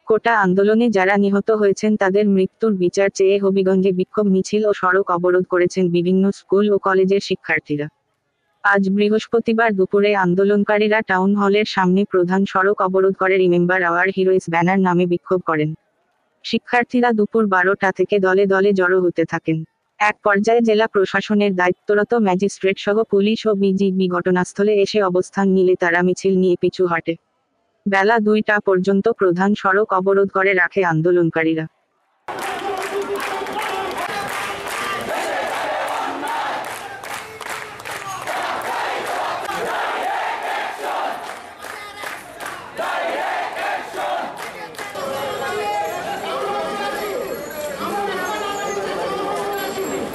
কোটা আন্দোলনে যারা নিহত হয়েছেন তাদের মৃত্যুর বিচার চেয়ে হবিগঞ্জে বিক্ষোভ মিছিল ও সড়ক অবরোধ করেছেন বিভিন্ন স্কুল ও কলেজের শিক্ষার্থীরা। আজ বৃহস্পতিবার দুপুরে আন্দোলনকারীরা টাউন হলের সামনে প্রধান সড়ক অবরোধ করে রিমেম্বার আওয়ার হিরোইজ ব্যানার নামে বিক্ষোভ করেন। শিক্ষার্থীরা দুপুর 12টা থেকে দলে দলে জড়ো হতে থাকেন। এক পর্যায়ে জেলা প্রশাসনের দায়িত্বরত ম্যাজিস্ট্রেট সহ পুলিশ ও বিজিবি ঘটনাস্থলে এসে অবস্থান নিলে তারা মিছিল নিয়ে পিছু হটে। বেলা 2টা পর্যন্ত প্রধান সড়ক অবরোধ করে রাখে আন্দোলনকারীরা।